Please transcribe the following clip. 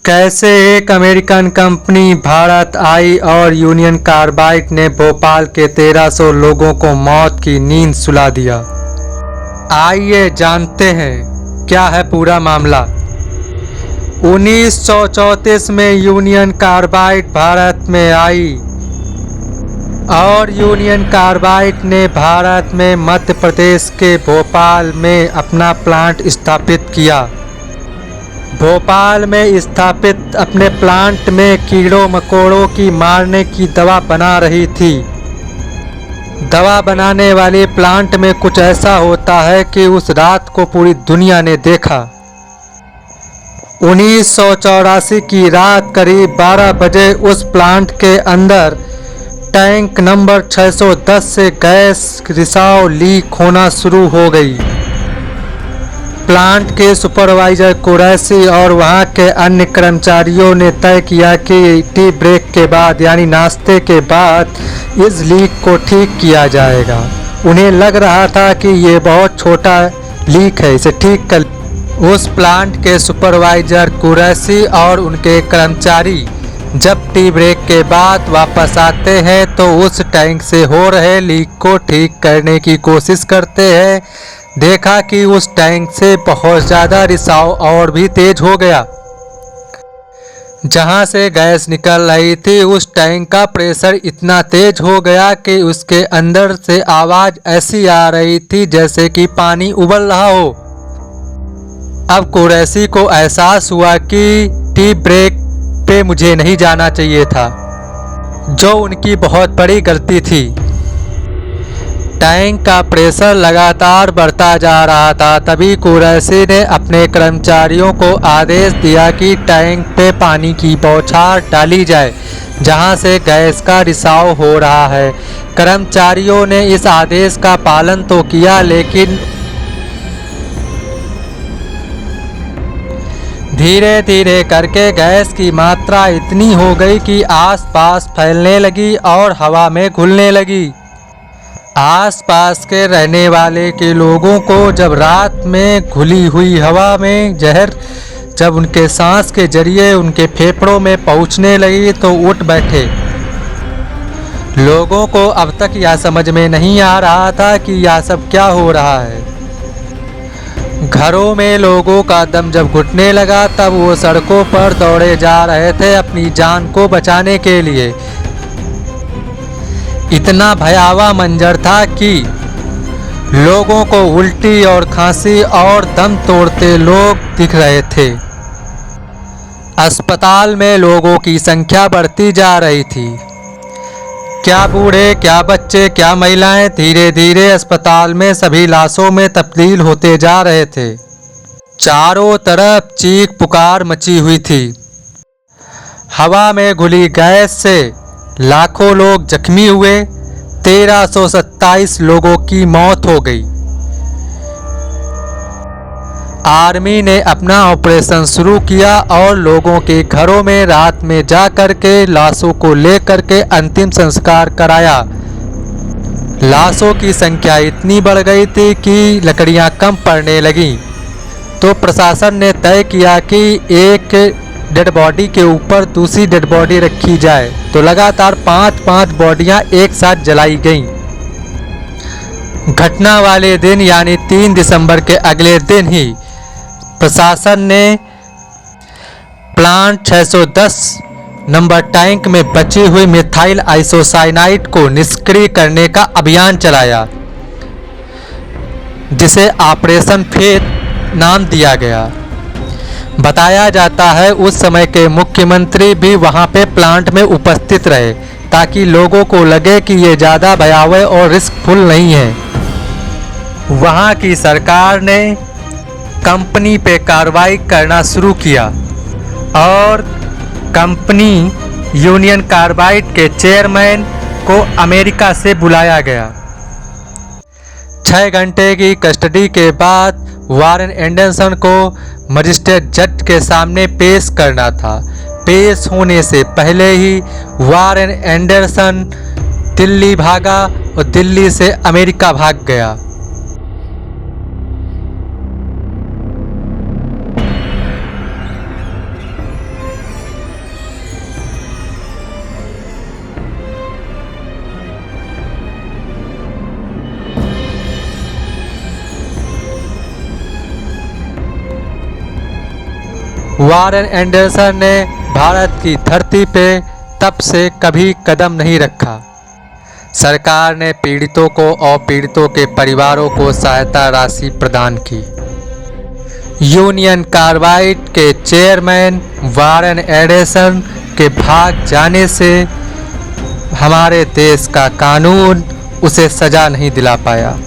कैसे एक American company Bharat आई और यूनियन कार्बाइड ने भोपाल के 1300 लोगों को मौत की नींद सुला दिया। आइए जानते हैं क्या है पूरा मामला। 1934 में यूनियन कार्बाइड भारत में आई और यूनियन कार्बाइड ने भारत में मध्य प्रदेश के भोपाल में अपना प्लांट स्थापित किया। भोपाल में स्थापित अपने प्लांट में कीड़ों मकोड़ों की मारने की दवा बना रही थी। दवा बनाने वाले प्लांट में कुछ ऐसा होता है कि उस रात को पूरी दुनिया ने देखा। 1984 की रात करीब 12 बजे उस प्लांट के अंदर टैंक नंबर 610 से गैस रिसाव लीक होना शुरू हो गई। प्लांट के सुपरवाइजर कुरैशी और वहां के अन्य कर्मचारियों ने तय किया कि टी ब्रेक के बाद यानी नाश्ते के बाद इस लीक को ठीक किया जाएगा। उन्हें लग रहा था कि ये बहुत छोटा लीक है, इसे ठीक कर। उस प्लांट के सुपरवाइजर कुरैशी और उनके कर्मचारी जब टी ब्रेक के बाद वापस आते हैं तो उस टैंक से हो रहे लीक को ठीक करने की कोशिश करते हैं। देखा कि उस टैंक से बहुत ज़्यादा रिसाव और भी तेज हो गया। जहां से गैस निकल रही थी उस टैंक का प्रेशर इतना तेज हो गया कि उसके अंदर से आवाज़ ऐसी आ रही थी जैसे कि पानी उबल रहा हो। अब कुरैशी को एहसास हुआ कि टी ब्रेक पे मुझे नहीं जाना चाहिए था, जो उनकी बहुत बड़ी गलती थी। टैंक का प्रेशर लगातार बढ़ता जा रहा था। तभी कुरैशी ने अपने कर्मचारियों को आदेश दिया कि टैंक पे पानी की बौछार डाली जाए जहां से गैस का रिसाव हो रहा है। कर्मचारियों ने इस आदेश का पालन तो किया, लेकिन धीरे धीरे करके गैस की मात्रा इतनी हो गई कि आसपास फैलने लगी और हवा में घुलने लगी। आसपास के रहने वाले के लोगों को जब रात में घुली हुई हवा में जहर जब उनके सांस के जरिए उनके फेफड़ों में पहुंचने लगी तो उठ बैठे। लोगों को अब तक यह समझ में नहीं आ रहा था कि यह सब क्या हो रहा है। घरों में लोगों का दम जब घुटने लगा तब वो सड़कों पर दौड़े जा रहे थे अपनी जान को बचाने के लिए। इतना भयावह मंजर था कि लोगों को उल्टी और खांसी और दम तोड़ते लोग दिख रहे थे। अस्पताल में लोगों की संख्या बढ़ती जा रही थी। क्या बूढ़े, क्या बच्चे, क्या महिलाएं, धीरे धीरे अस्पताल में सभी लाशों में तब्दील होते जा रहे थे। चारों तरफ चीख पुकार मची हुई थी। हवा में घुली गैस से लाखों लोग जख्मी हुए। 1327 लोगों की मौत हो गई। आर्मी ने अपना ऑपरेशन शुरू किया और लोगों के घरों में रात में जा कर के लाशों को लेकर के अंतिम संस्कार कराया। लाशों की संख्या इतनी बढ़ गई थी कि लकड़ियां कम पड़ने लगीं, तो प्रशासन ने तय किया कि एक डेड बॉडी के ऊपर दूसरी डेड बॉडी रखी जाए। तो लगातार 5-5 बॉडियां एक साथ जलाई गईं। घटना वाले दिन यानी 3 दिसंबर के अगले दिन ही प्रशासन ने प्लांट 610 नंबर टैंक में बची हुई मिथाइल आइसोसाइनाइड को निष्क्रिय करने का अभियान चलाया, जिसे ऑपरेशन फेथ नाम दिया गया। बताया जाता है उस समय के मुख्यमंत्री भी वहां पे प्लांट में उपस्थित रहे ताकि लोगों को लगे कि ये ज़्यादा भयावह और रिस्कफुल नहीं है। वहां की सरकार ने कंपनी पे कार्रवाई करना शुरू किया और कंपनी यूनियन कार्बाइड के चेयरमैन को अमेरिका से बुलाया गया। 6 घंटे की कस्टडी के बाद वारेन एंडरसन को मजिस्ट्रेट जज के सामने पेश करना था। पेश होने से पहले ही वारेन एंडरसन दिल्ली भागा और दिल्ली से अमेरिका भाग गया। वारेन एंडरसन ने भारत की धरती पे तब से कभी कदम नहीं रखा। सरकार ने पीड़ितों को और पीड़ितों के परिवारों को सहायता राशि प्रदान की। यूनियन कार्बाइड के चेयरमैन वारेन एंडरसन के भाग जाने से हमारे देश का कानून उसे सजा नहीं दिला पाया।